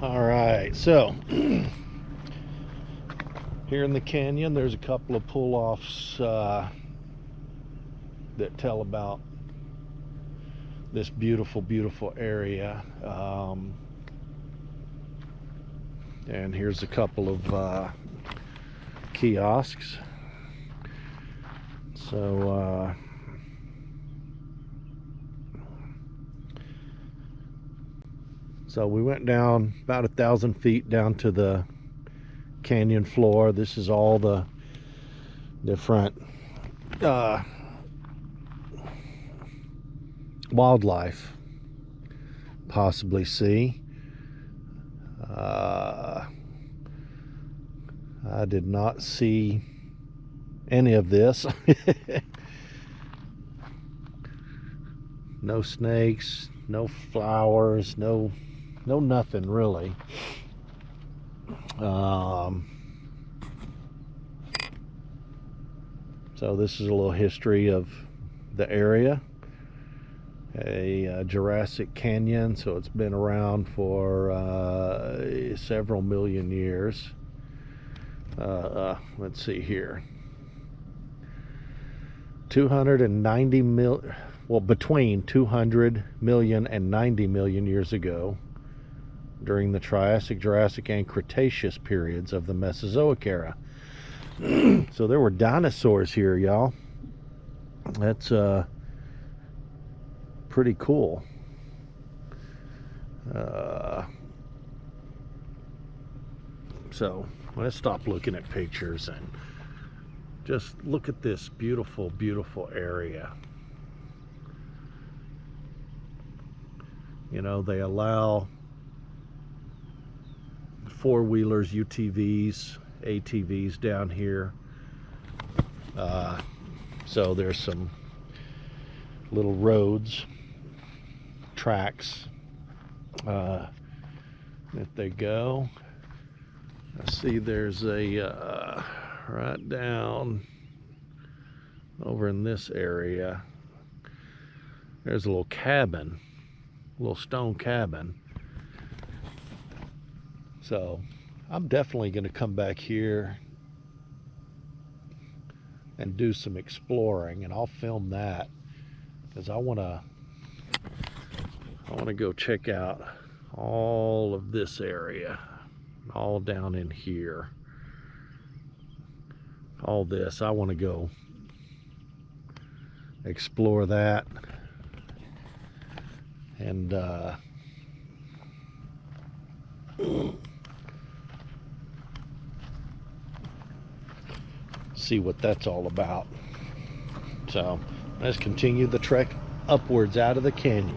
All right, so here in the canyon, there's a couple of pull-offs that tell about this beautiful, beautiful area. And here's a couple of kiosks. So we went down about 1,000 feet down to the canyon floor. This is all the different wildlife possibly see. I did not see any of this. No snakes, no flowers, no nothing really. So this is a little history of the area. A Jurassic Canyon, so it's been around for several million years. Let's see here. 290 million, well, between 200 million and 90 million years ago, during the Triassic, Jurassic, and Cretaceous periods of the Mesozoic era. So there were dinosaurs here, y'all. That's pretty cool. So let's stop looking at pictures and just look at this beautiful, beautiful area. You know, they allow four-wheelers, UTVs, ATVs down here. So there's some little roads, tracks that they go. I see there's a right down over in this area, there's a little cabin, a little stone cabin. So I'm definitely going to come back here and do some exploring, and I'll film that because I want to go check out all of this area, all down in here. All this, I want to go explore that and see what that's all about. So let's continue the trek upwards out of the canyon.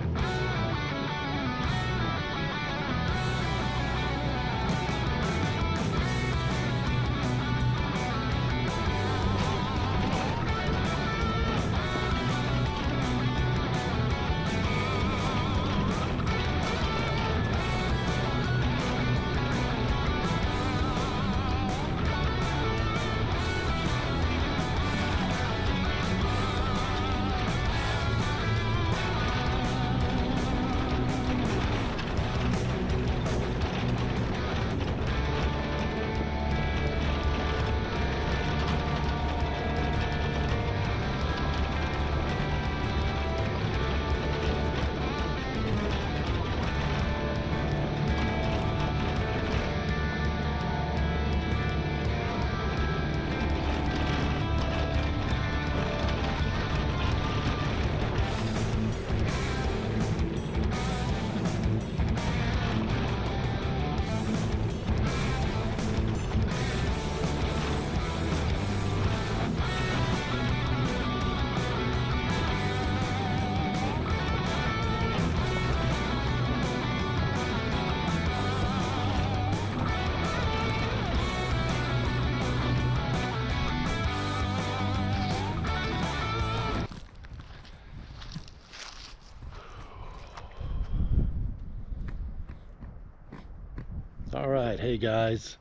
All right, hey guys,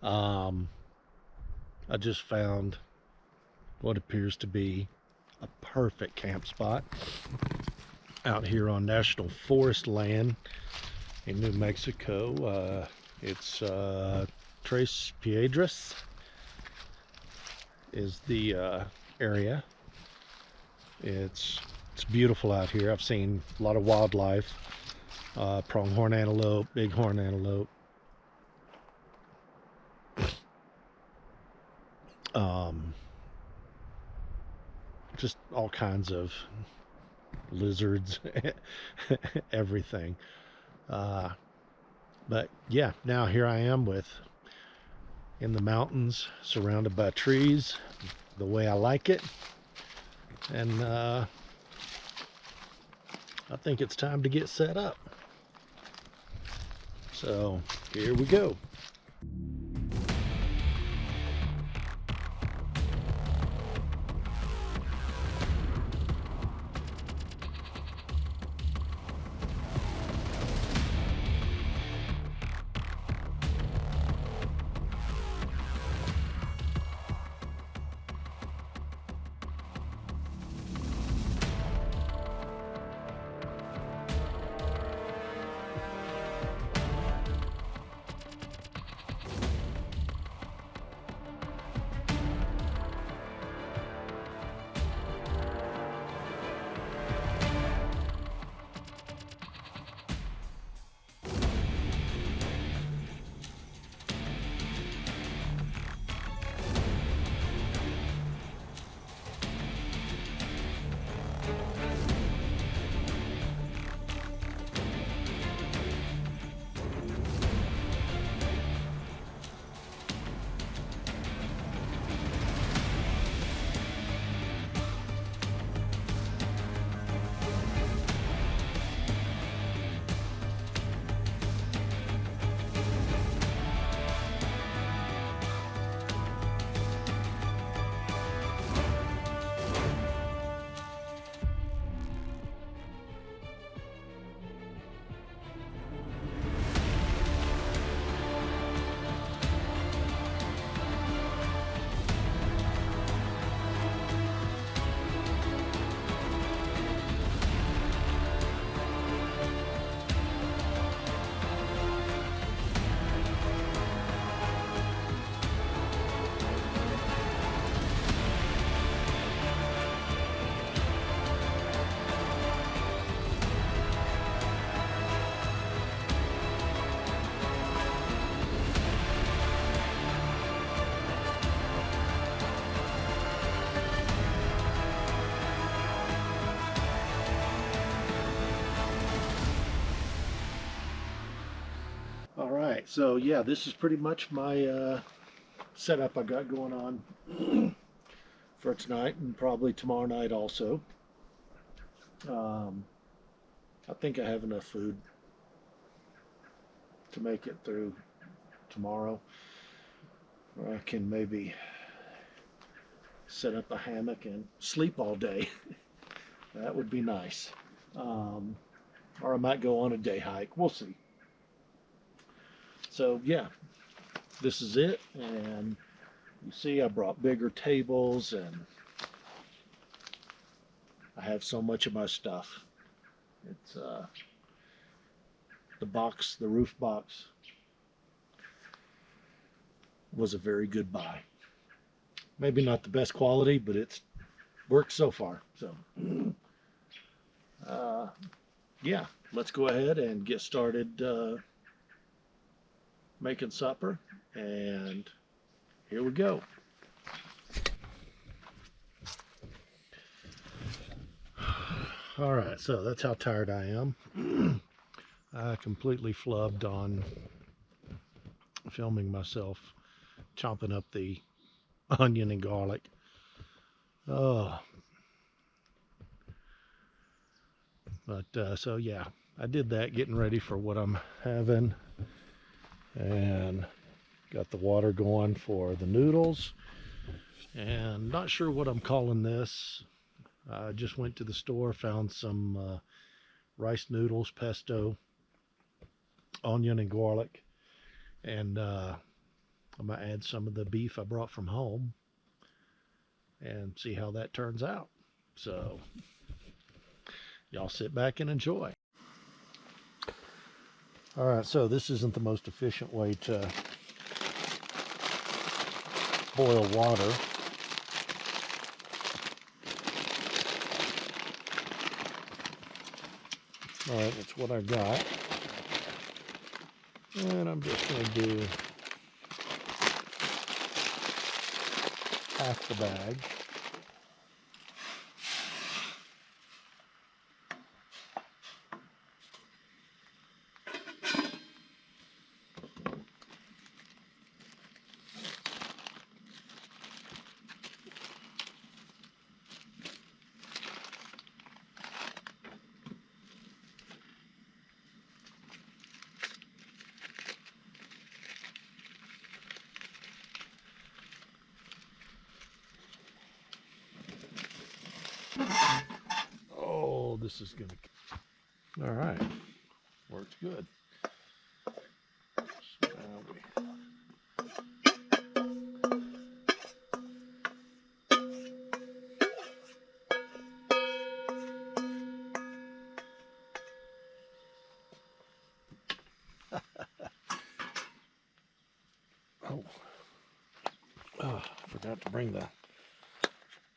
I just found what appears to be a perfect camp spot out here on National Forest land in New Mexico. It's Tres Piedras is the area. It's beautiful out here. I've seen a lot of wildlife, pronghorn antelope, bighorn antelope, just all kinds of lizards, everything. But yeah, now here I am in the mountains, surrounded by trees, the way I like it. And I think it's time to get set up. So here we go. All right, so yeah, this is pretty much my setup I got going on for tonight and probably tomorrow night also. I think I have enough food to make it through tomorrow, or I can maybe set up a hammock and sleep all day. That would be nice. Or I might go on a day hike. We'll see. So yeah, this is it. And you see I brought bigger tables, and I have so much of my stuff. It's the roof box was a very good buy. Maybe not the best quality, but it's worked so far. So yeah, let's go ahead and get started making supper, and here we go. All right, so that's how tired I am. I completely flubbed on filming myself chopping up the onion and garlic. Oh, but so yeah, I did that, getting ready for what I'm having, and got the water going for the noodles, and not sure what I'm calling this. I just went to the store, found some rice noodles, pesto, onion and garlic, and I'm gonna add some of the beef I brought from home and see how that turns out. So y'all sit back and enjoy. All right, so this isn't the most efficient way to boil water. All right, that's what I got. And I'm just going to do half the bag. Oh, this is gonna. All right, works good. So now oh, forgot to bring the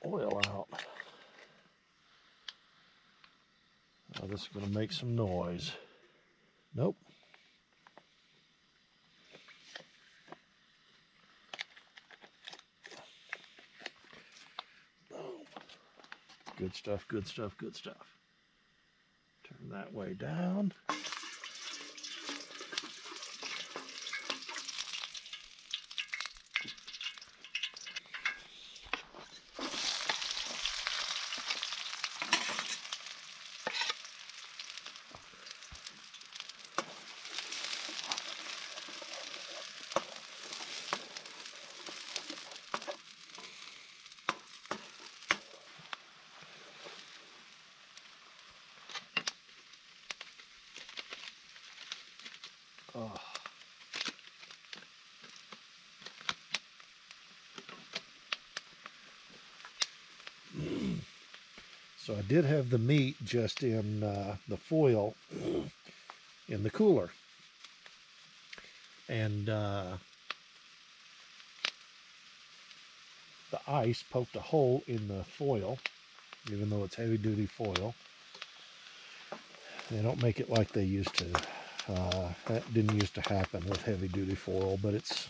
oil out. Oh, this is gonna make some noise. Nope. Good stuff, good stuff, good stuff. Turn that way down. Oh. So I did have the meat just in the foil in the cooler. And the ice poked a hole in the foil, even though it's heavy duty foil. They don't make it like they used to. That didn't used to happen with heavy duty foil, but it's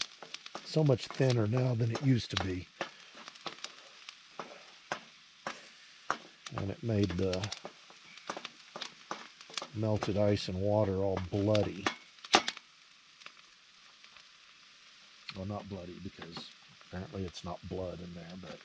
so much thinner now than it used to be. And it made the melted ice and water all bloody. Well, not bloody because apparently it's not blood in there, but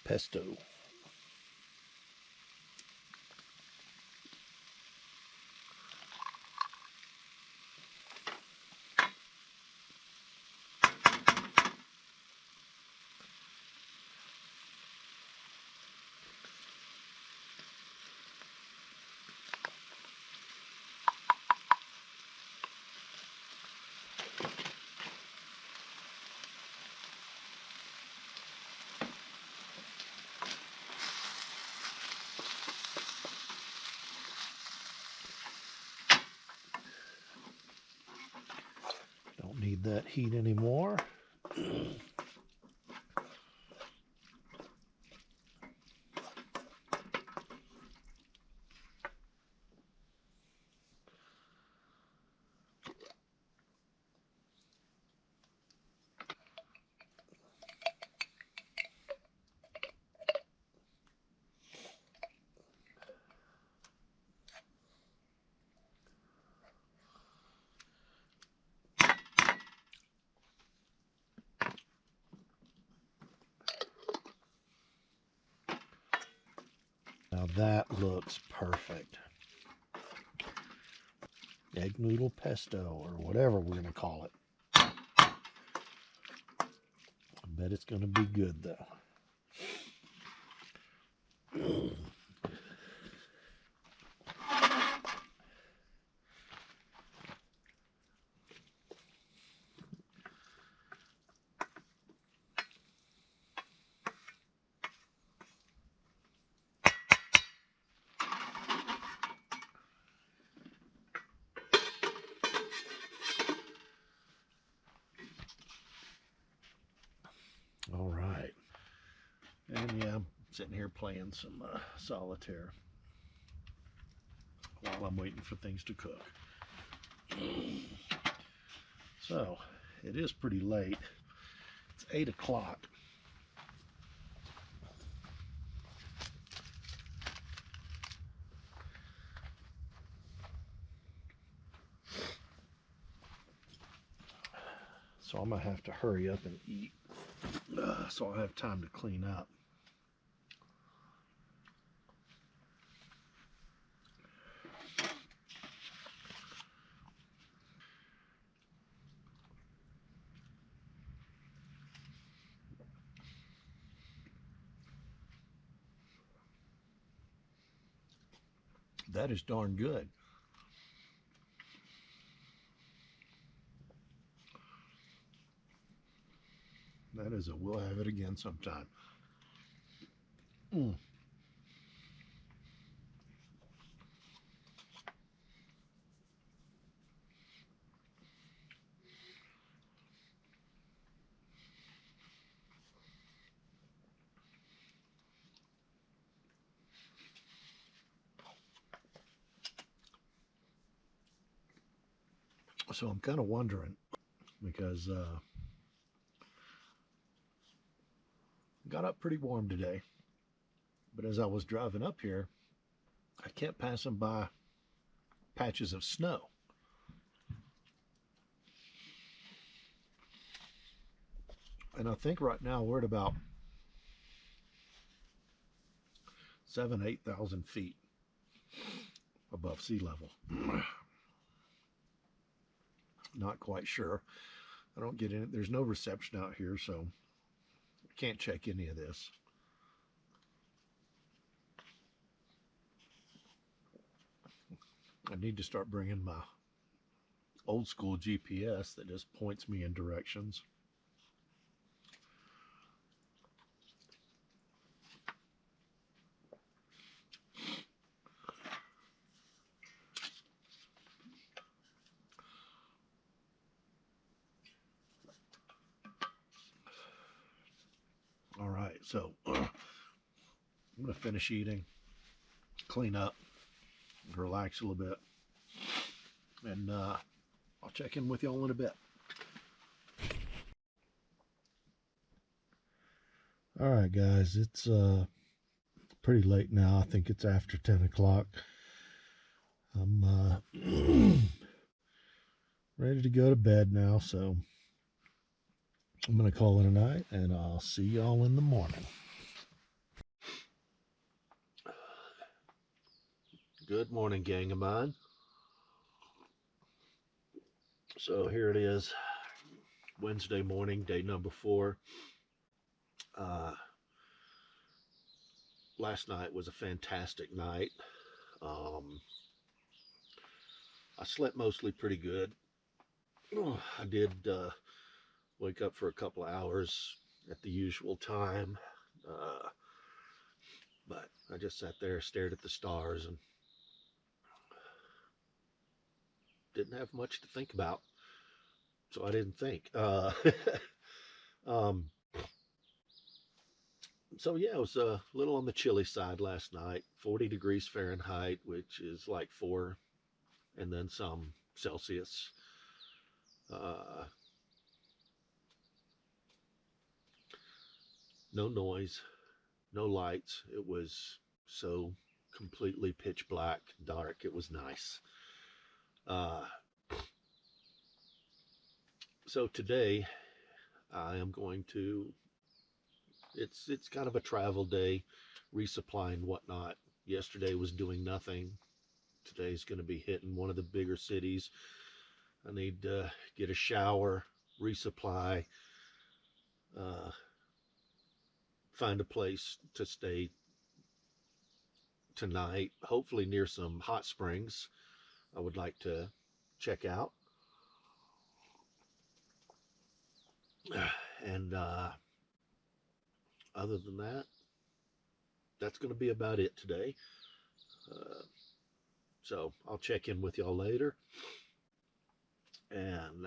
pesto. Don't need that heat anymore. Now that looks perfect. Egg noodle pesto, or whatever we're going to call it. I bet it's going to be good, though. All right. And yeah, I'm sitting here playing some solitaire while I'm waiting for things to cook. So, it is pretty late. It's 8 o'clock. So I'm going to have to hurry up and eat so I'll have time to clean up. That is darn good. That is a we'll have it again sometime. So I'm kind of wondering, because got up pretty warm today, but as I was driving up here, I kept passing by patches of snow. And I think right now we're at about 8,000 feet above sea level. Not quite sure. I don't get in it. There's no reception out here, so I can't check any of this. I need to start bringing my old school GPS that just points me in directions. All right, so I'm going to finish eating, clean up, relax a little bit, and I'll check in with y'all in a bit. All right, guys, it's pretty late now. I think it's after 10 o'clock. I'm ready to go to bed now, so I'm going to call it a night, and I'll see y'all in the morning. Good morning, gang of mine. So here it is, Wednesday morning, day number 4. Last night was a fantastic night. I slept mostly pretty good. I did wake up for a couple of hours at the usual time, but I just sat there, stared at the stars, and didn't have much to think about, so I didn't think. So yeah, it was a little on the chilly side last night, 40 degrees Fahrenheit, which is like 4 and then some Celsius. No noise, no lights. It was so completely pitch black, dark. It was nice. So today I am going to, it's kind of a travel day, resupply and whatnot. Yesterday was doing nothing. Today's going to be hitting one of the bigger cities. I need to get a shower, resupply, uh, find a place to stay tonight, hopefully near some hot springs I would like to check out. And other than that, that's going to be about it today. Uh, so I'll check in with y'all later and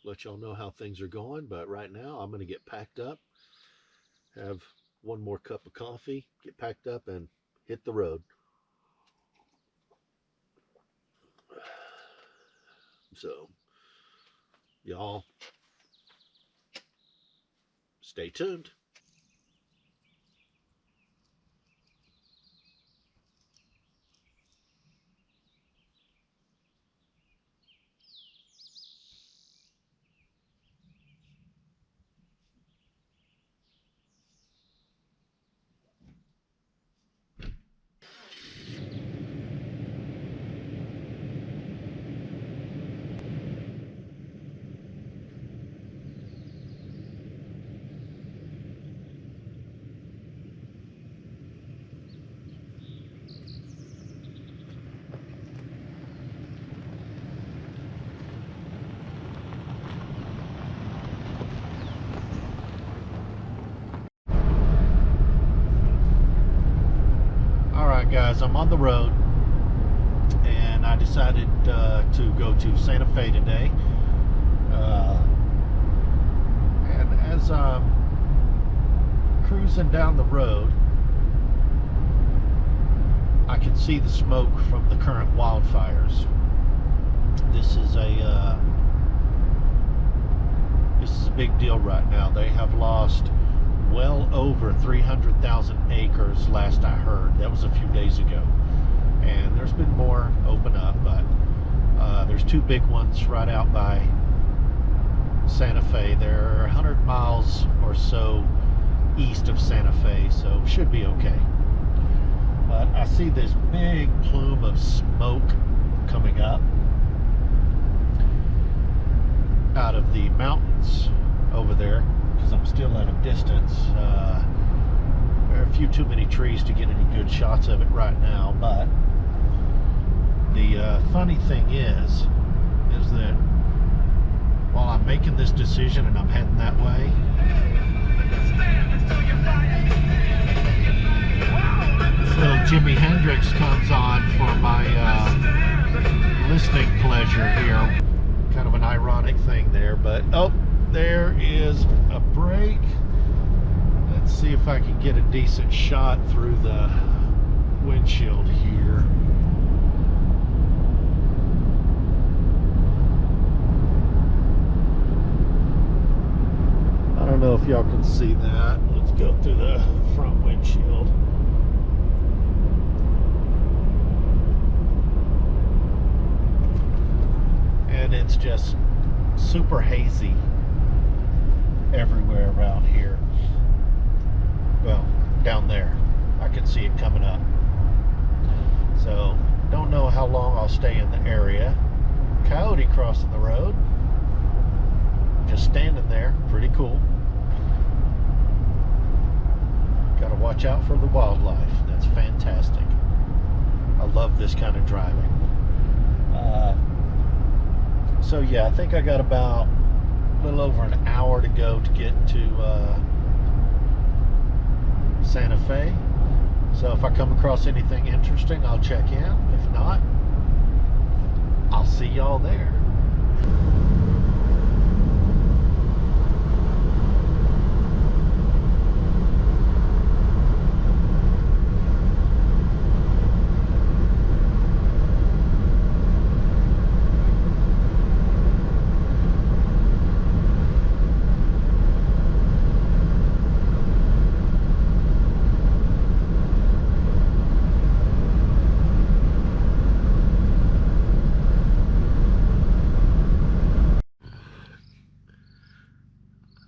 let y'all know how things are going. But right now, I'm going to get packed up, have one more cup of coffee, get packed up, and hit the road. So, y'all, stay tuned. Guys, I'm on the road and I decided to go to Santa Fe today, and as I'm cruising down the road, I can see the smoke from the current wildfires. This is a big deal right now. They have lost well over 300,000 acres last I heard. That was a few days ago, and there's been more open up, but there's two big ones right out by Santa Fe. They're 100 miles or so east of Santa Fe, so should be okay. But I see this big plume of smoke coming up out of the mountains over there, because I'm still at a distance. There are a few too many trees to get any good shots of it right now, but the funny thing is that while I'm making this decision and I'm heading that way, little Jimi Hendrix comes on for my listening pleasure here. Kind of an ironic thing there, but oh, there is a break. Let's see if I can get a decent shot through the windshield here. I don't know if y'all can see that. Let's go through the front windshield. And it's just super hazy everywhere around here. Well, down there I can see it coming up, so don't know how long I'll stay in the area. Coyote crossing the road, just standing there, pretty cool. Gotta watch out for the wildlife. That's fantastic. I love this kind of driving. So yeah, I think I got about a little over an hour to go to get to Santa Fe. So if I come across anything interesting, I'll check in. If not, I'll see y'all there.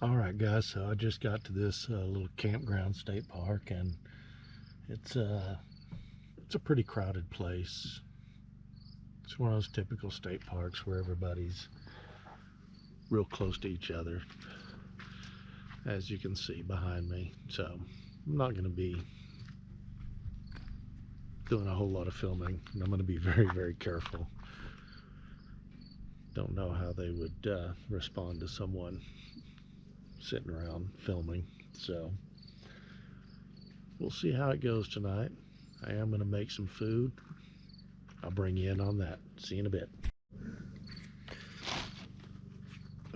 Alright guys, so I just got to this little campground state park, and It's a pretty crowded place. It's one of those typical state parks where everybody's real close to each other, as you can see behind me. So I'm not going to be doing a whole lot of filming, and I'm going to be very, very careful. Don't know how they would respond to someone sitting around filming, so we'll see how it goes tonight. I am going to make some food. I'll bring you in on that. See you in a bit.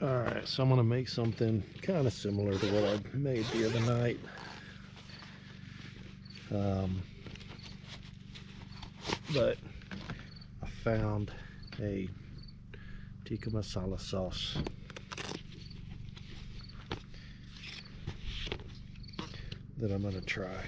Alright, so I'm going to make something kind of similar to what I made the other night. But I found a tikka masala sauce that I'm going to try.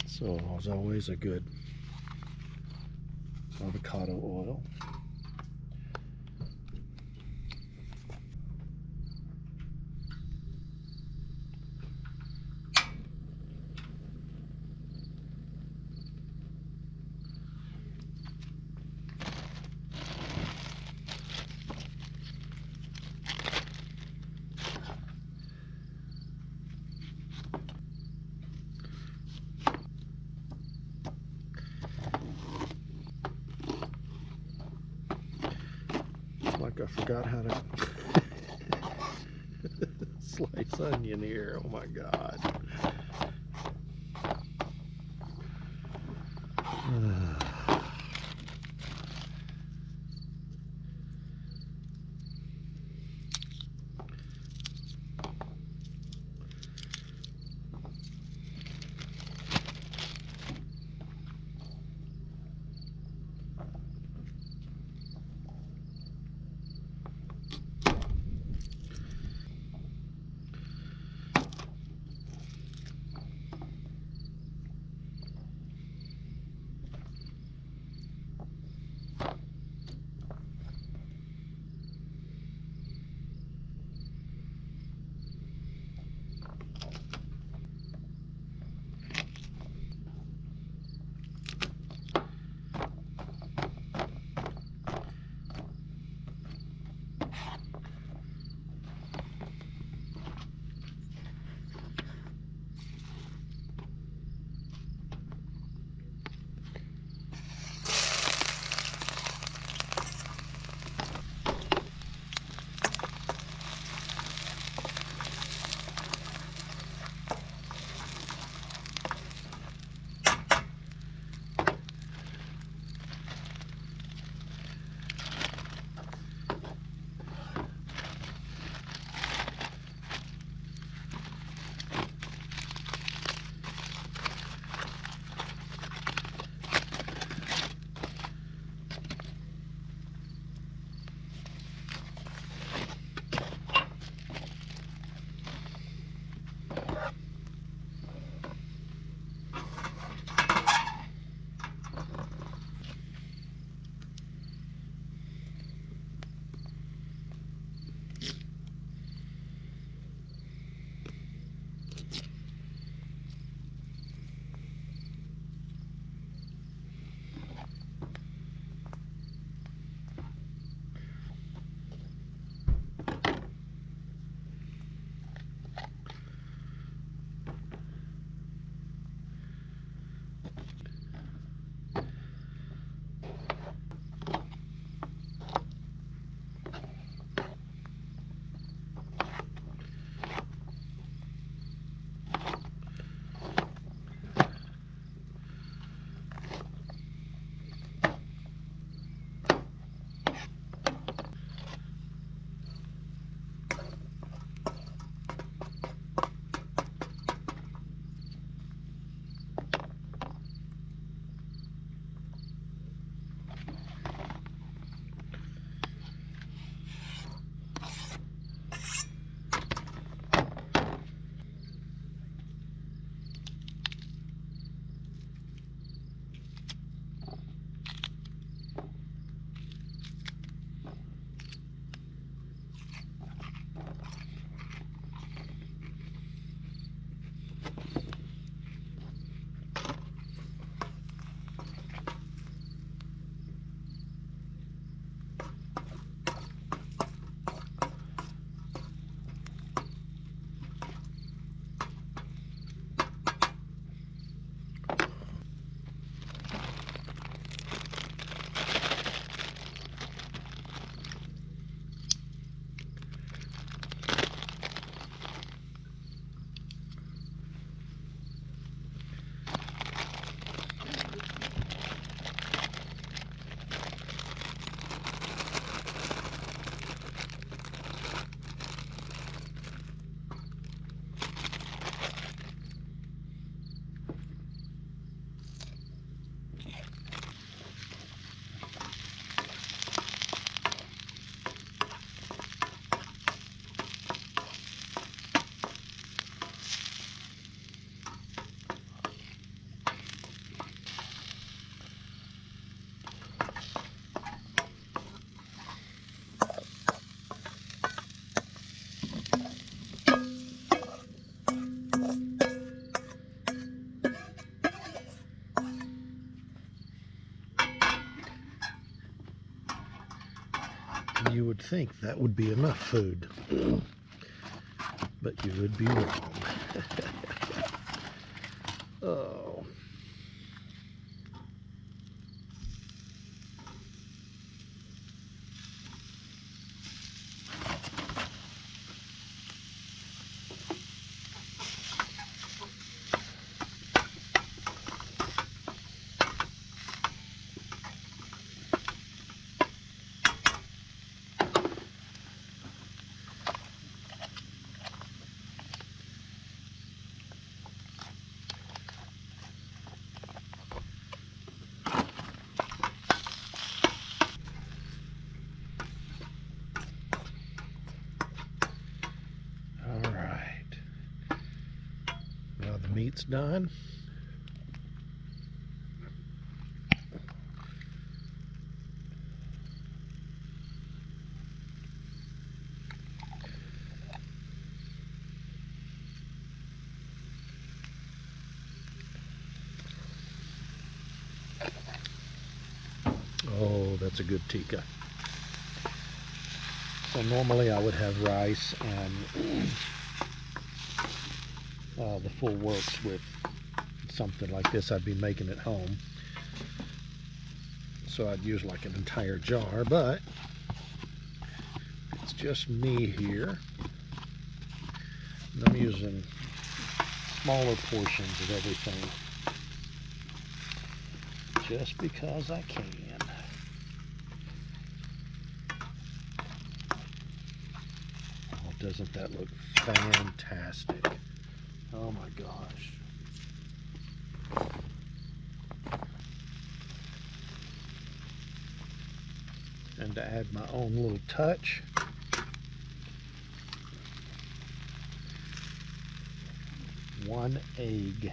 So, as always, a good avocado oil. Like I forgot how to slice onion here. Oh my God. You would think that would be enough food, but you would be wrong. Oh. All right. Now the meat's done. Oh, that's a good tikka. So normally I would have rice and the full works with something like this I'd be making at home. So I'd use like an entire jar, but it's just me here. And I'm using smaller portions of everything just because I can. Oh, doesn't that look fantastic? Oh my gosh. And to add my own little touch, one egg.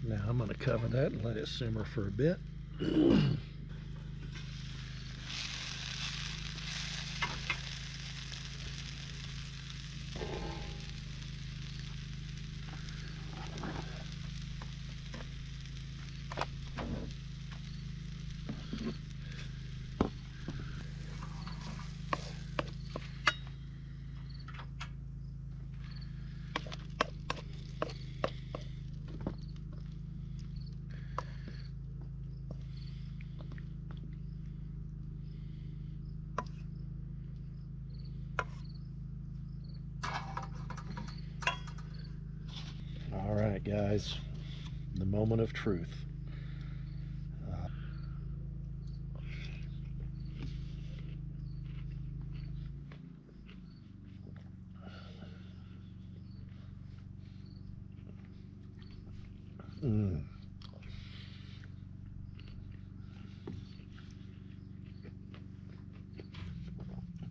Now I'm going to cover that and let it simmer for a bit. All right, guys, the moment of truth.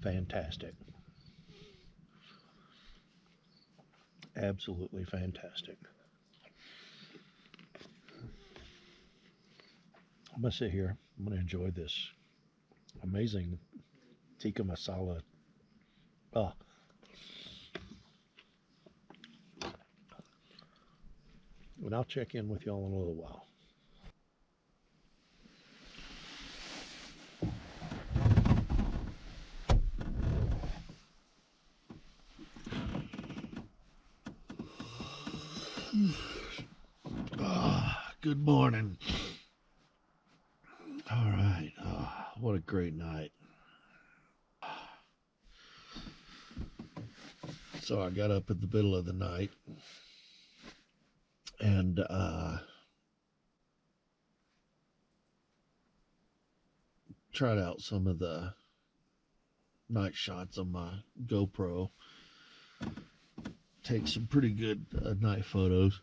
Fantastic. Absolutely fantastic. I'm going to sit here. I'm going to enjoy this amazing tikka masala. Oh. And I'll check in with y'all in a little while. Good morning. All right. What a great night. So I got up in the middle of the night and tried out some of the night shots on my GoPro. Take some pretty good night photos.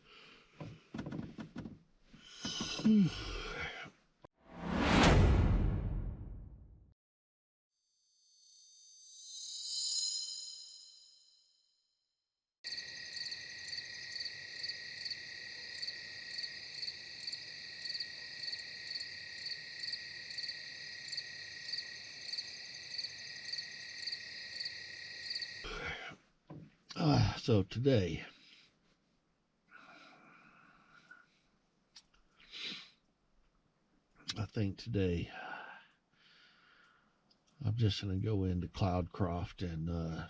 So today, I think today I'm just going to go into Cloudcroft and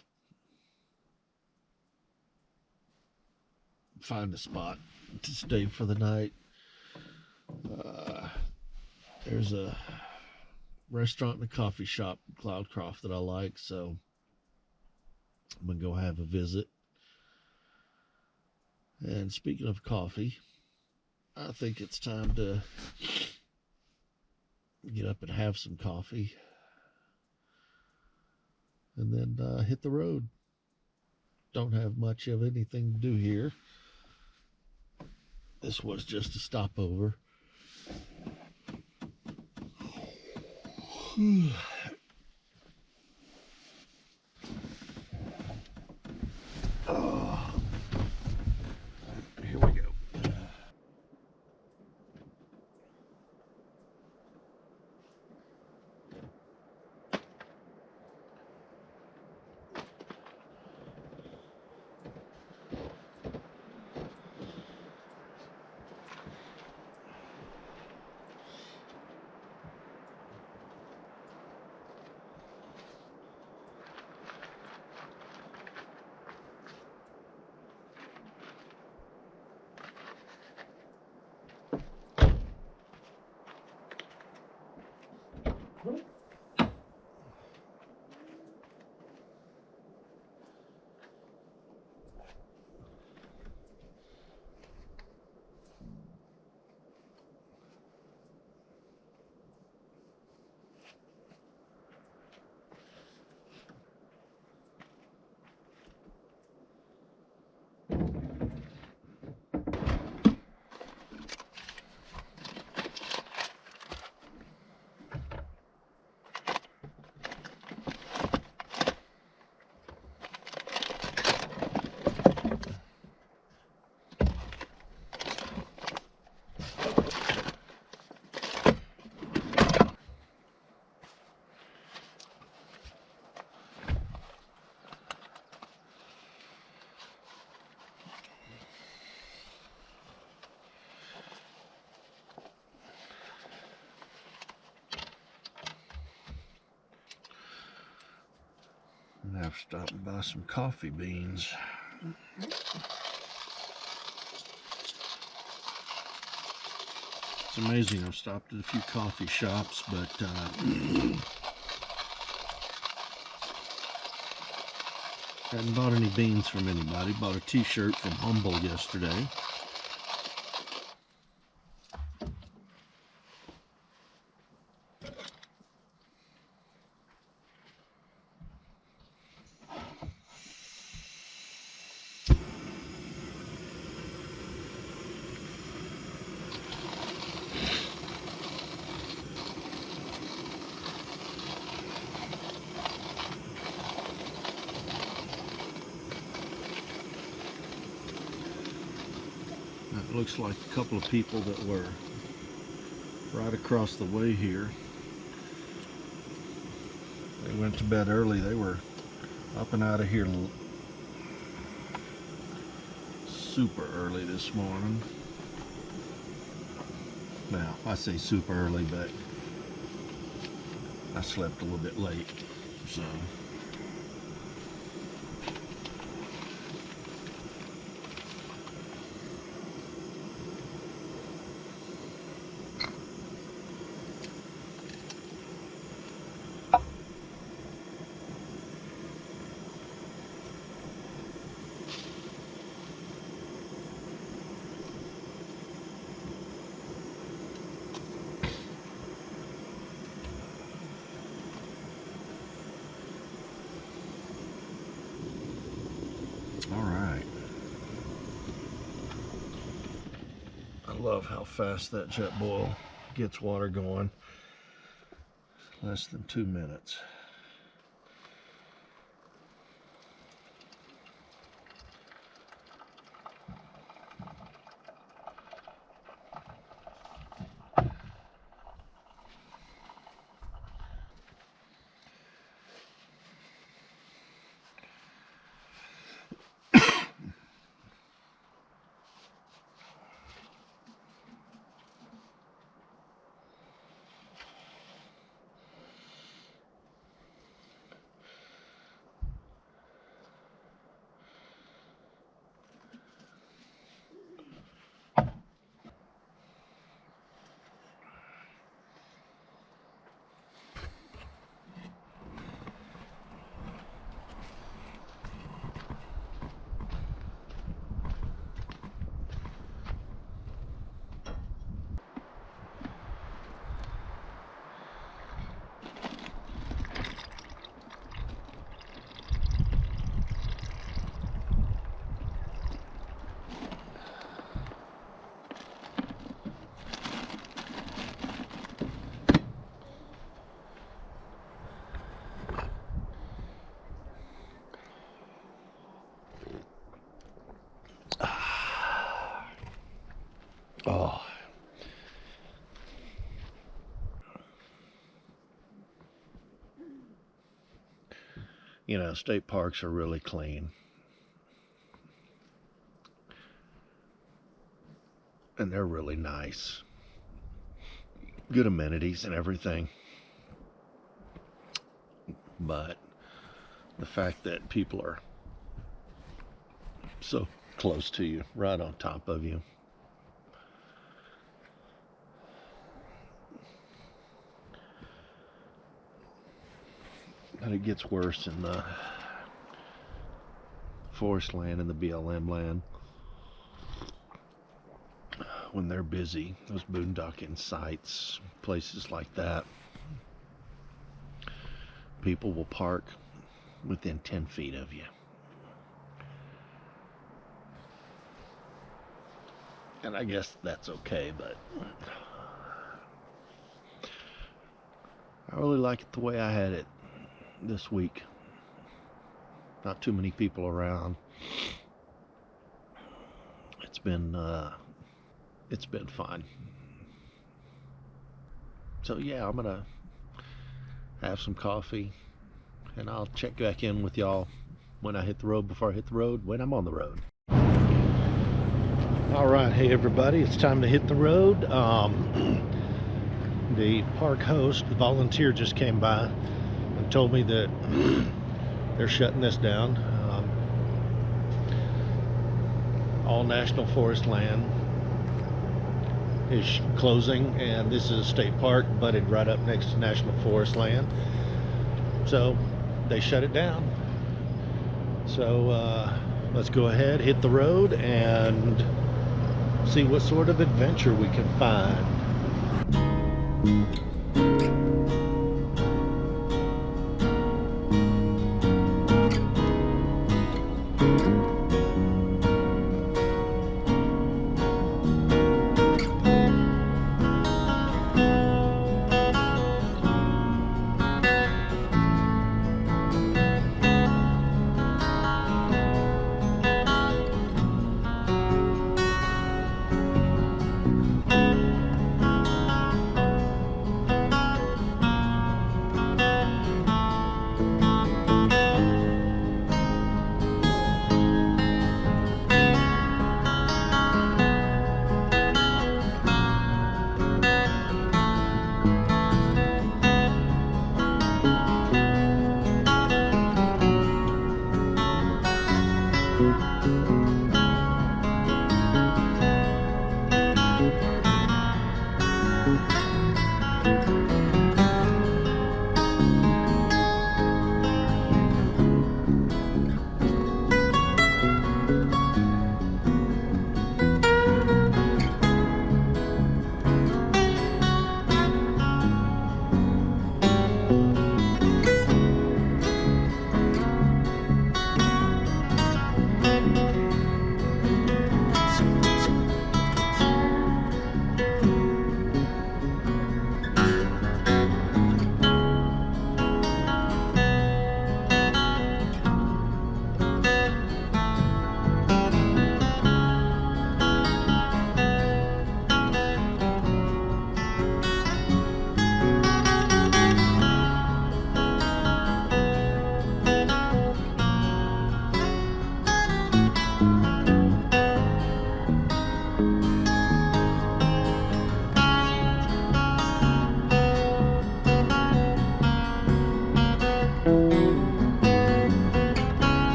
find a spot to stay for the night. There's a restaurant and a coffee shop in Cloudcroft that I like, so I'm going to go have a visit. And speaking of coffee, I think it's time to get up and have some coffee and then hit the road. Don't have much of anything to do here. This was just a stopover. Oh, here we go. And I've stopped and buy some coffee beans. It's amazing. I've stopped at a few coffee shops, but hadn't bought any beans from anybody. Bought a t-shirt from Humble yesterday. It looks like a couple of people that were right across the way here. They went to bed early. They were up and out of here super early this morning. Now, I say super early, but I slept a little bit late, so. I love how fast that jet boil gets water going. Less than 2 minutes. You know, state parks are really clean. And they're really nice. Good amenities and everything. But the fact that people are so close to you, right on top of you. And it gets worse in the forest land and the BLM land. When they're busy, those boondocking sites, places like that, people will park within 10 feet of you. And I guess that's okay, but I really like it the way I had it this week. Not too many people around. It's been fun. So yeah, I'm gonna have some coffee and I'll check back in with y'all when I hit the road, before I hit the road, when I'm on the road. All right, hey everybody, it's time to hit the road. The park host, the volunteer, just came by and told me that they're shutting this down. All national forest land is closing, and this is a state park butted right up next to national forest land, so they shut it down. So let's go ahead, hit the road, and see what sort of adventure we can find.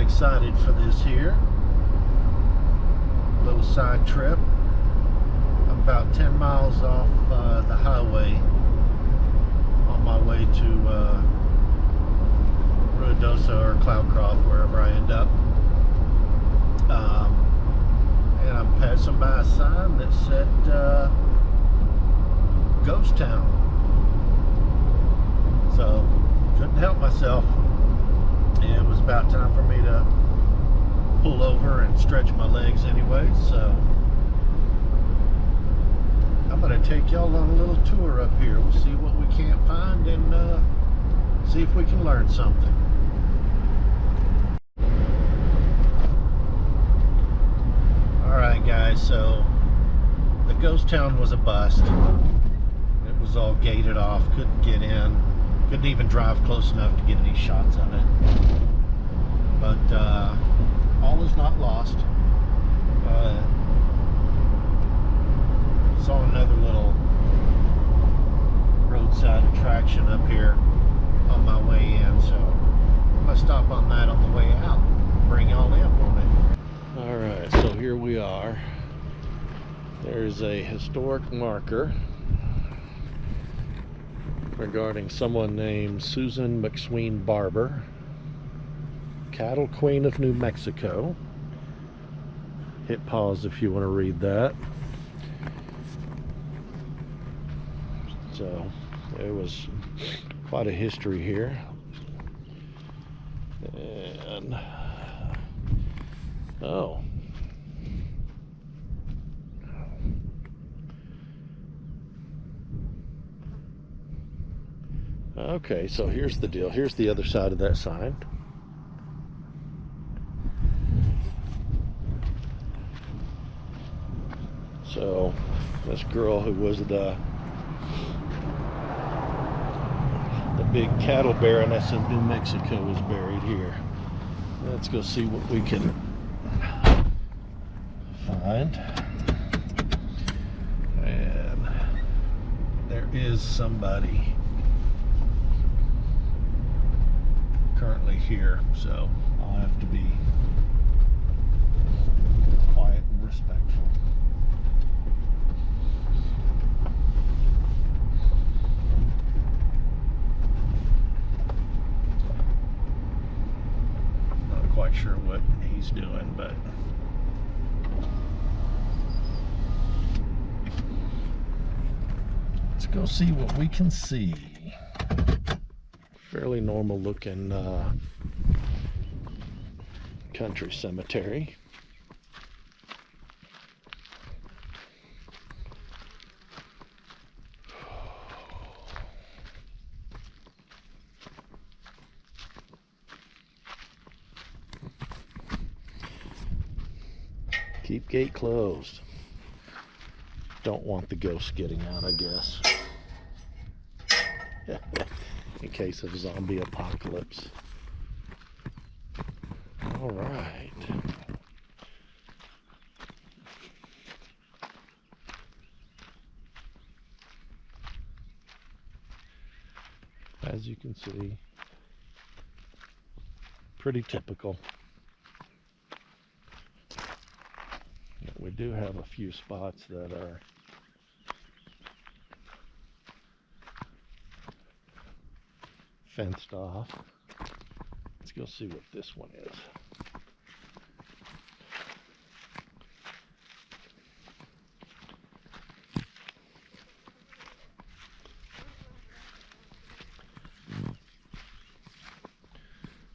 Excited for this here little side trip. I'm about 10 miles off the highway on my way to Ruidoso or Cloudcroft, wherever I end up. And I'm passing by sign that said Ghost Town. So couldn't help myself. It was about time for me to pull over and stretch my legs anyway, so I'm going to take y'all on a little tour up here. We'll see what we can't find and see if we can learn something. Alright guys, so the ghost town was a bust. It was all gated off, couldn't get in, couldn't even drive close enough to get any shots of it. But all is not lost. Saw another little roadside attraction up here on my way in, so I'm gonna stop on that on the way out, bring y'all in on it. Alright, so here we are. There's a historic marker regarding someone named Susan McSween Barber, Cattle Queen of New Mexico. Hit pause if you want to read that. So there was quite a history here. And oh, okay, so here's the deal. Here's the other side of that sign. So this girl who was the big cattle baroness of New Mexico is buried here. Let's go see what we can find. And there is somebody currently here, so I'll have to be quiet and respectful. Quite sure what he's doing, but let's go see what we can see. Fairly normal looking country cemetery. Keep gate closed. Don't want the ghosts getting out, I guess. In case of zombie apocalypse. All right. As you can see, pretty typical. We do have a few spots that are fenced off. Let's go see what this one is.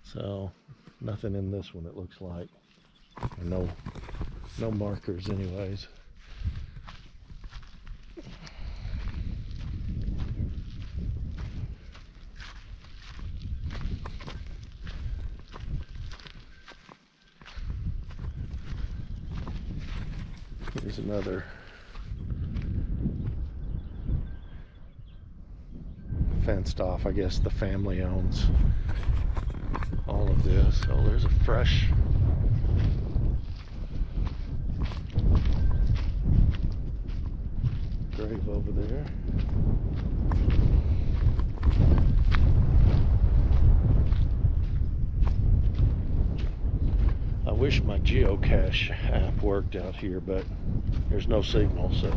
So nothing in this one, it looks like. Or no markers anyways. Here's another fenced off. I guess the family owns all of this. Oh, there's a fresh grave over there. I wish my geocache app worked out here, but there's no signal, so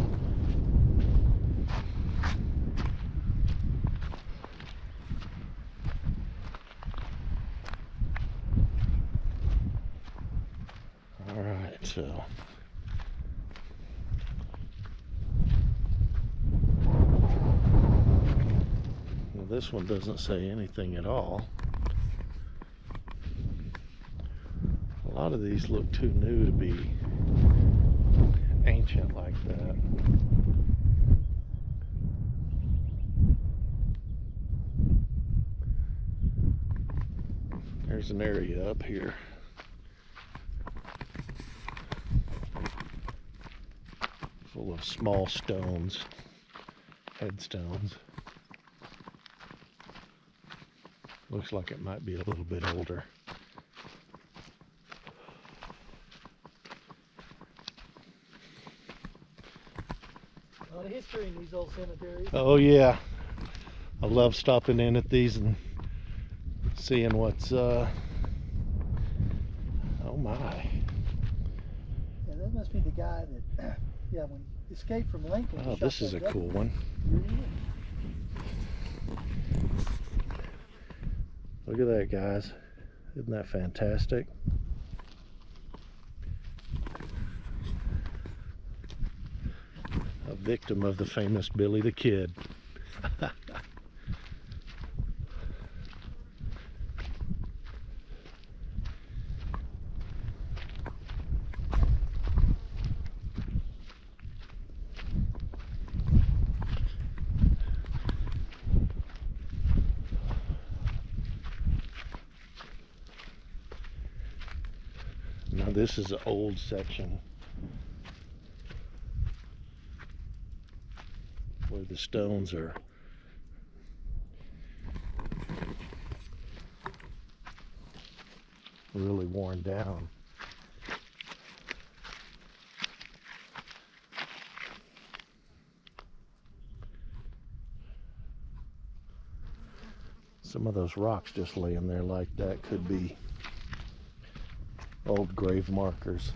all right, so this one doesn't say anything at all. A lot of these look too new to be ancient like that. There's an area up here. Full of small stones, headstones. Looks like it might be a little bit older. A lot of history in these old cemeteries. Oh yeah, I love stopping in at these and seeing what's oh my. Yeah, that must be the guy that yeah, when he escaped from Lincoln. Oh, this is a cool one. Look at that, guys. Isn't that fantastic? A victim of the famous Billy the Kid. Now this is an old section where the stones are really worn down. Some of those rocks just laying there like that could be old grave markers.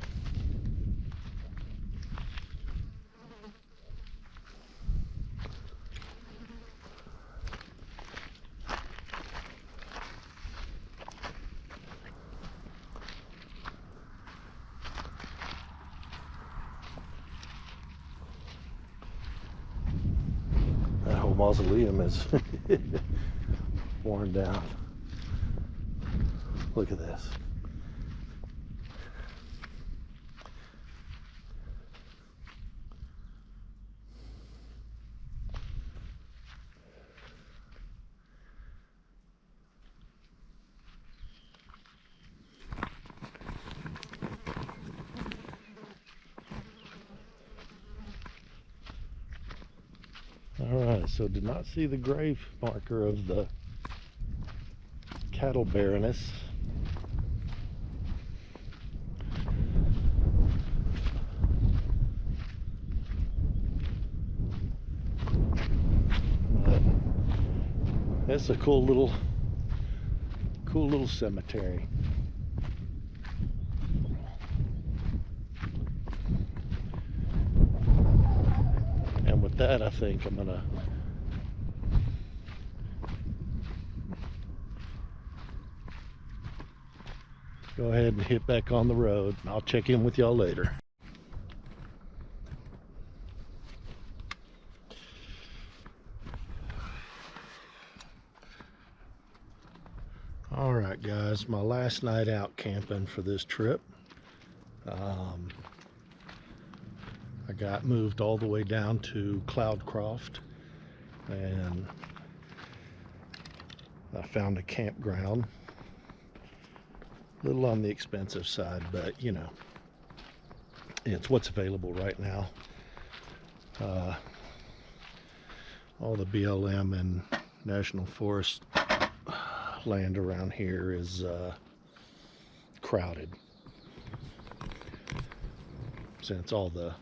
That whole mausoleum is worn down. Look at this. Alright, so did not see the grave marker of the cattle baroness. But that's a cool little cemetery. And with that, I think I'm gonna go ahead and hit back on the road. I'll check in with y'all later. All right, guys, my last night out camping for this trip. I got moved all the way down to Cloudcroft, and I found a campground. A little on the expensive side, but you know, it's what's available right now. All the BLM and National Forest land around here is crowded, since all the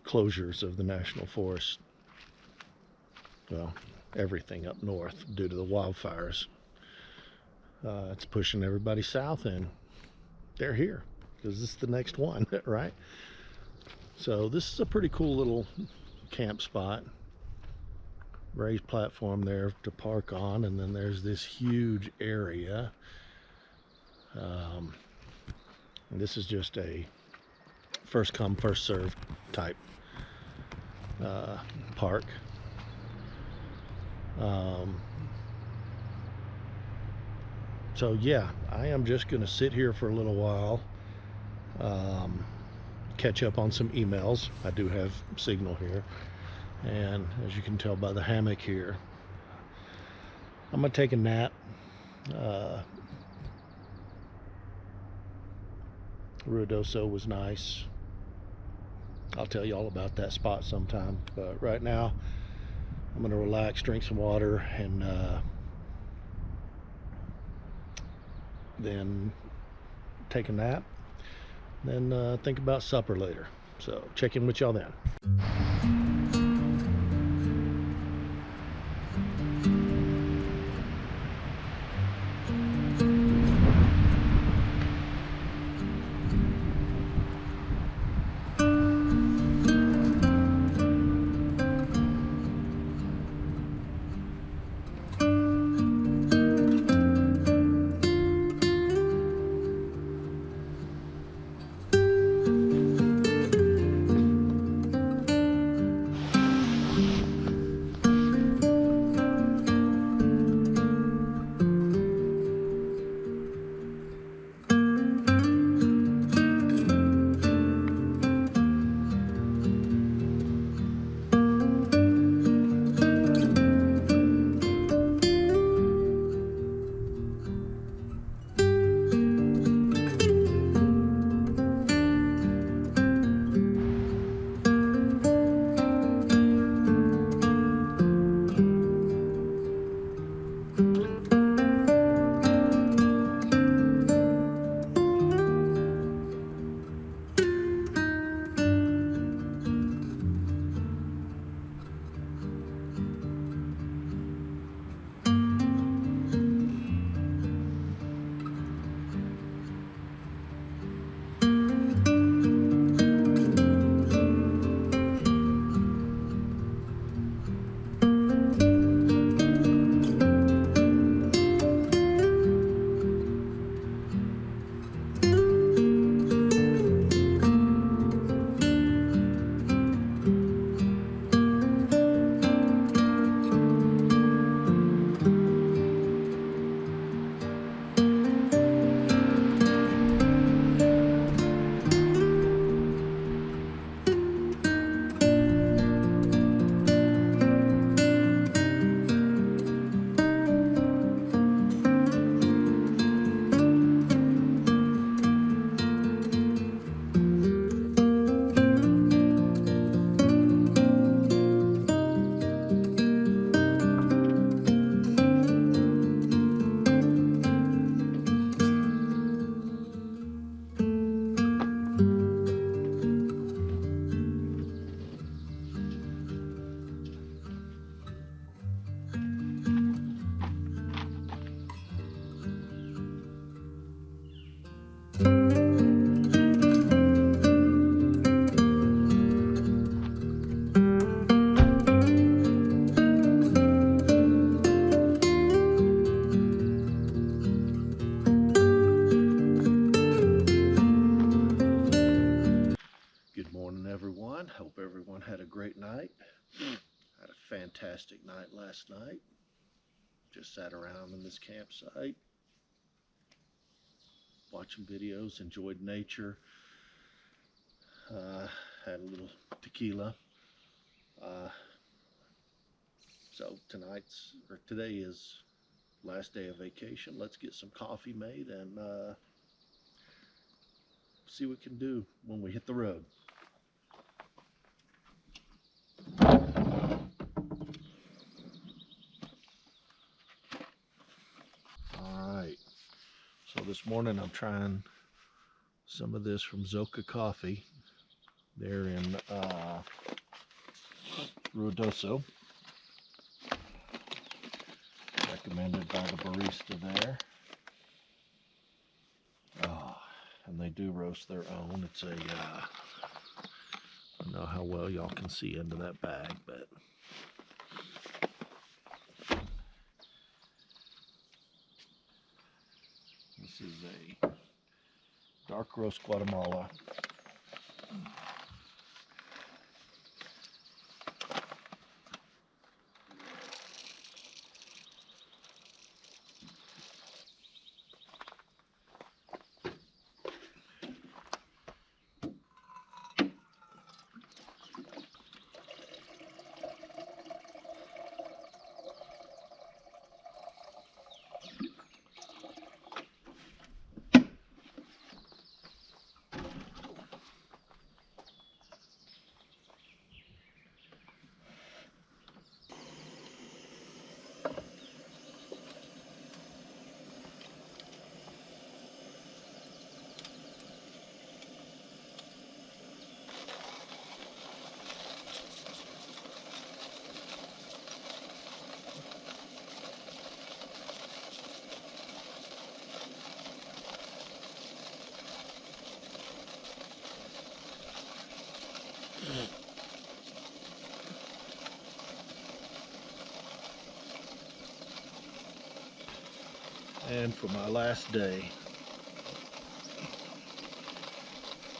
closures of the National Forest, well, everything up north due to the wildfires, it's pushing everybody south, and they're here because this is the next one, right? So this is a pretty cool little camp spot. Raised platform there to park on, and then there's this huge area. And this is just a first come first served type park. So yeah, I am just going to sit here for a little while, catch up on some emails. I do have signal here, and as you can tell by the hammock here, I'm going to take a nap. Ruidoso was nice. I'll tell you all about that spot sometime, but right now I'm going to relax, drink some water, and then take a nap, then think about supper later. So check in with y'all then. Everyone. Hope everyone had a great night. Had a fantastic night last night. Just sat around in this campsite, watching videos, enjoyed nature. Had a little tequila. So today is last day of vacation. Let's get some coffee made and see what we can do when we hit the road. Alright, so this morning I'm trying some of this from Zoka Coffee. They're in Ruidoso, recommended by the barista there. And they do roast their own. It's a, I don't know how well y'all can see into that bag, but this is a dark roast Guatemala. And for my last day,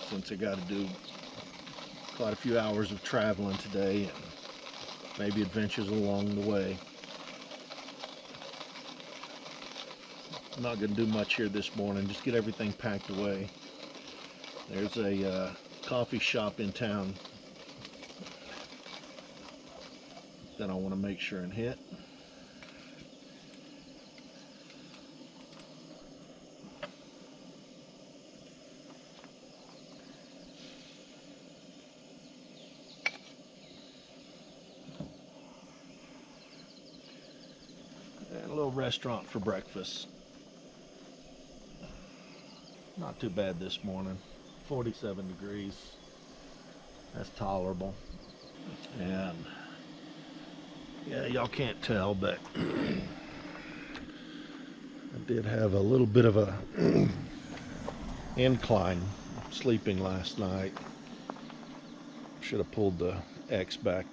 since I got to do quite a few hours of traveling today and maybe adventures along the way, I'm not going to do much here this morning, just get everything packed away. There's a coffee shop in town that I want to make sure and hit. And a little restaurant for breakfast. Not too bad this morning. 47 degrees. That's tolerable. And yeah, y'all can't tell, but I did have a little bit of a incline sleeping last night. Should have pulled the X back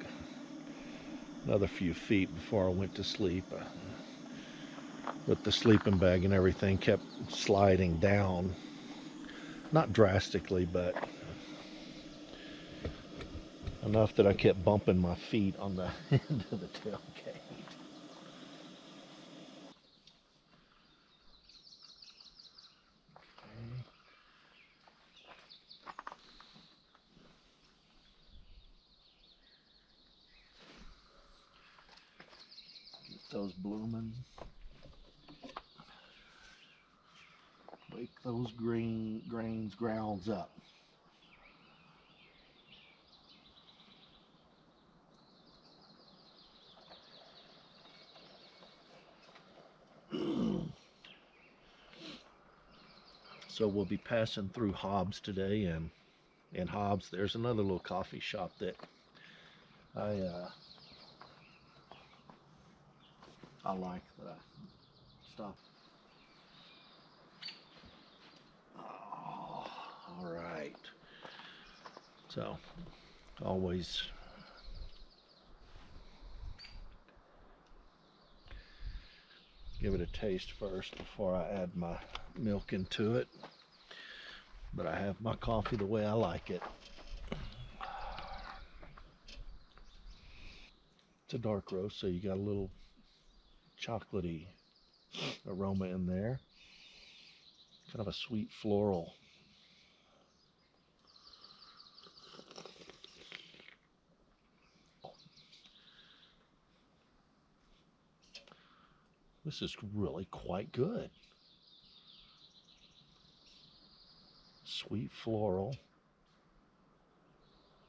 another few feet before I went to sleep. With the sleeping bag and everything, kept sliding down. Not drastically, but enough that I kept bumping my feet on the end of the tailgate. Get those blooming. Wake those grounds up. So we'll be passing through Hobbs today, and in Hobbs there's another little coffee shop that I like, that I stop. Oh, all right. So always give it a taste first before I add my milk into it. But I have my coffee the way I like it. It's a dark roast, so you got a little chocolatey aroma in there. Kind of a sweet floral. This is really quite good. Sweet floral,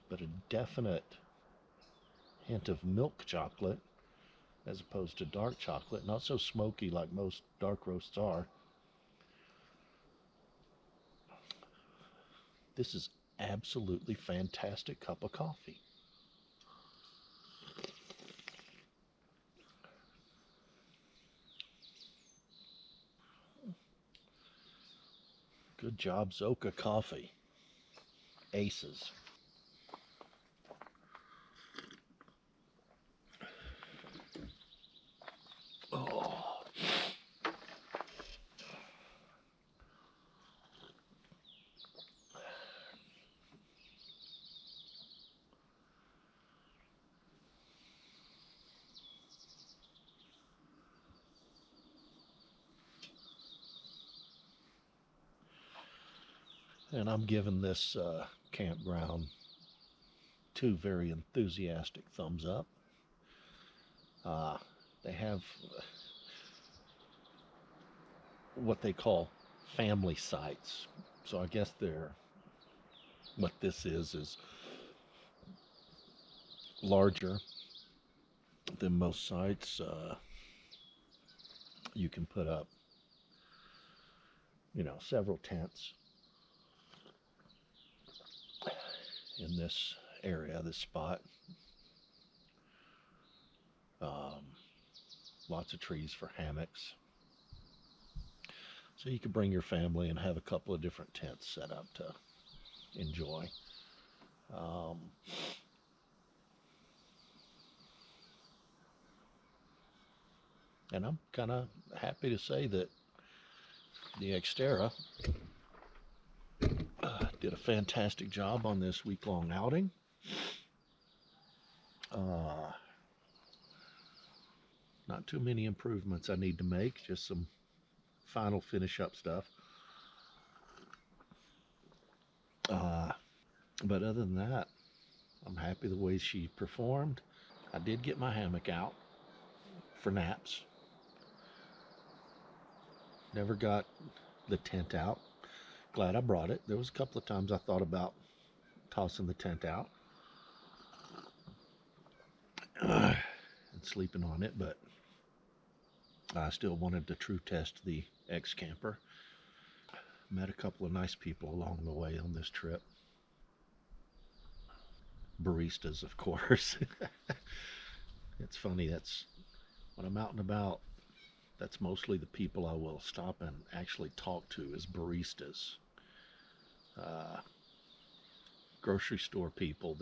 but a definite hint of milk chocolate as opposed to dark chocolate. Not so smoky like most dark roasts are. This is absolutely fantastic cup of coffee. Good job, Zoka Coffee. Aces. Oh. And I'm giving this campground 2 very enthusiastic thumbs up. They have what they call family sites. So I guess what this is larger than most sites. You can put up, several tents in this area, this spot. Um, Lots of trees for hammocks. So you could bring your family and have a couple of different tents set up to enjoy. Um, and I'm kind of happy to say that The Xterra did a fantastic job on this week-long outing. Not too many improvements I need to make, just some final finish up stuff. But other than that, I'm happy the way she performed. I did get my hammock out for naps. Never got the tent out. Glad I brought it. There was a couple of times I thought about tossing the tent out and sleeping on it, but I still wanted to true test the X-Camper. Met a couple of nice people along the way on this trip. Baristas, of course. It's funny, that's when I'm out and about, that's mostly the people I will stop and actually talk to is baristas. Grocery store people,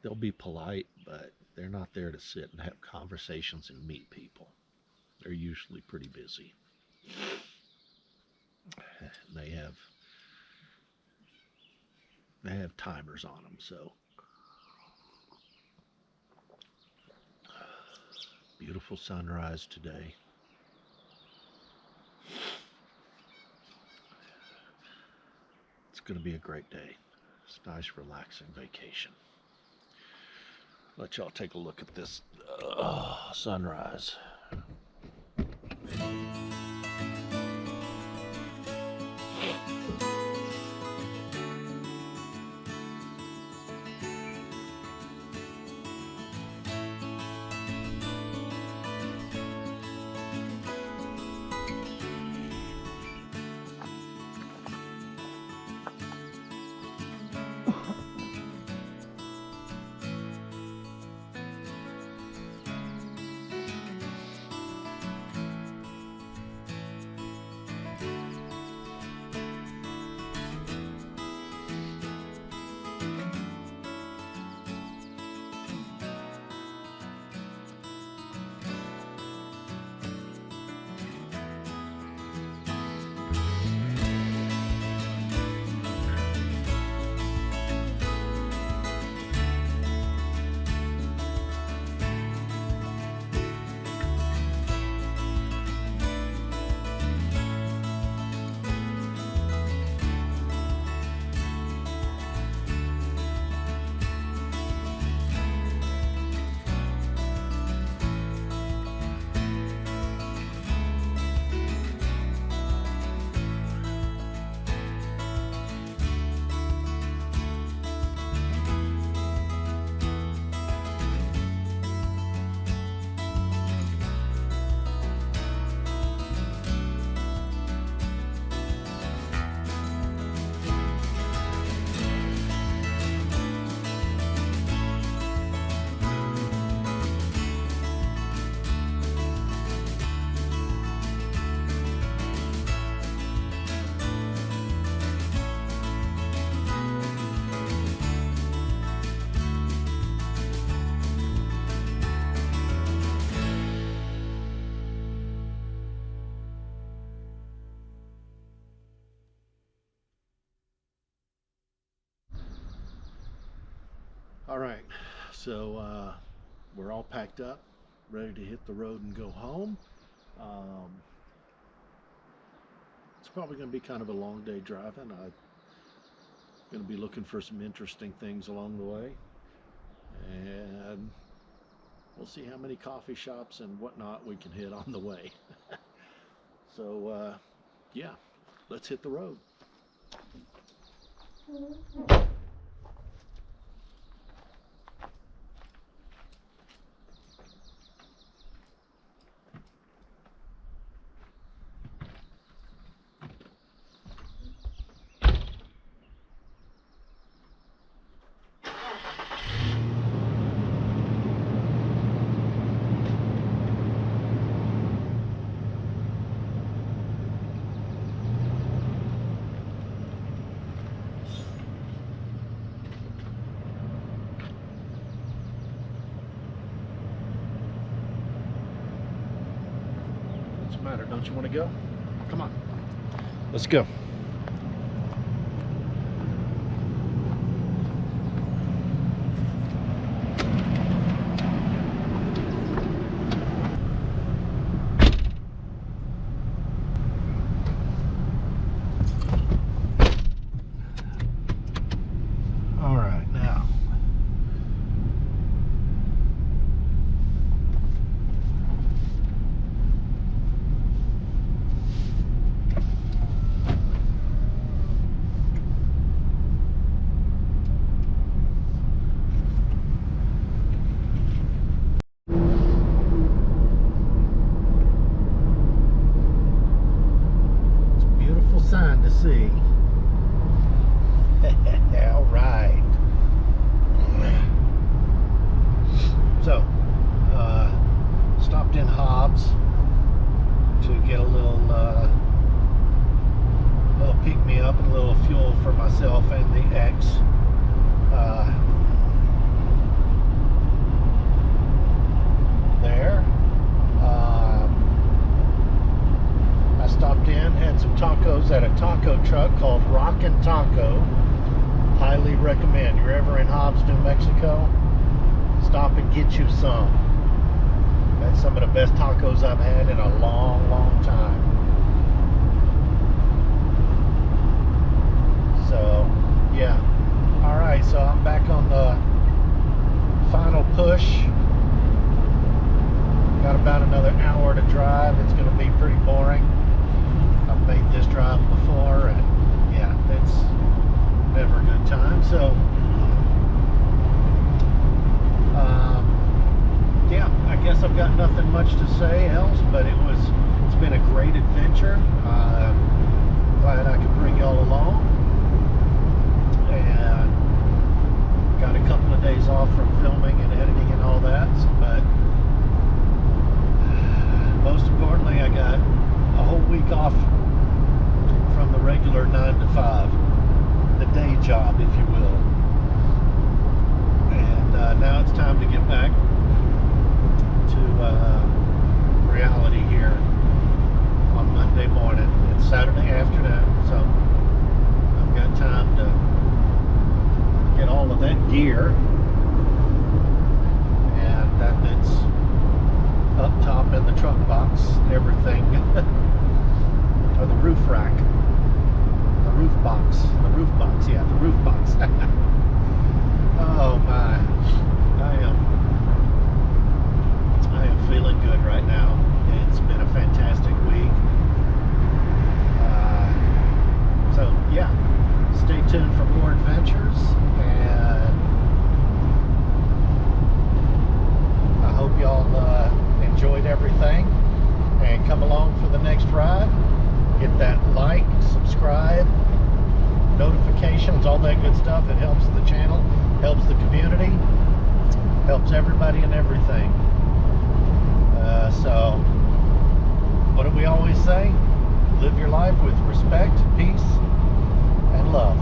they'll be polite, but they're not there to sit and have conversations and meet people. They're usually pretty busy. They have timers on them, so beautiful sunrise today. It's going to be a great day. It's a nice, relaxing vacation. Let y'all take a look at this sunrise. All right, so we're all packed up, ready to hit the road and go home. It's probably going to be kind of a long day driving. I'm going to be looking for some interesting things along the way, and we'll see how many coffee shops and whatnot we can hit on the way. So, yeah, let's hit the road. matter? Don't you want to go? Come on. Let's go. All right, now. Sign to see. All right. So, stopped in Hobbs to get a little pick me up and a little fuel for myself and the X. There. I stopped in, had some tacos at a taco truck called Rockin' Taco. Highly recommend. You're ever in Hobbs, New Mexico, stop and get you some. That's some of the best tacos I've had in a long, long time. So, yeah. Alright, so I'm back on the final push. Got about another hour to drive. It's going to be pretty boring. I've made this drive before, and yeah, it's never a good time. So, yeah, I guess I've got nothing much to say else, but it's been a great adventure. Glad I could bring y'all along, and got a couple of days off from filming and editing and all that, but most importantly, I got a whole week off from the regular 9 to 5, the day job, if you will. And now it's time to get back to reality here on Monday morning. It's Saturday afternoon, so I've got time to get all of that gear, and that's up top in the truck box, everything, or the roof rack, the roof box, yeah, the roof box. Oh my, I am feeling good right now. It's been a fantastic week. So yeah, stay tuned for more adventures, and I hope y'all enjoyed everything, and come along for the next ride. Hit that like, subscribe, notifications, all that good stuff. It helps the channel, helps the community, helps everybody and everything. So what do we always say? Live your life with respect, peace, and love.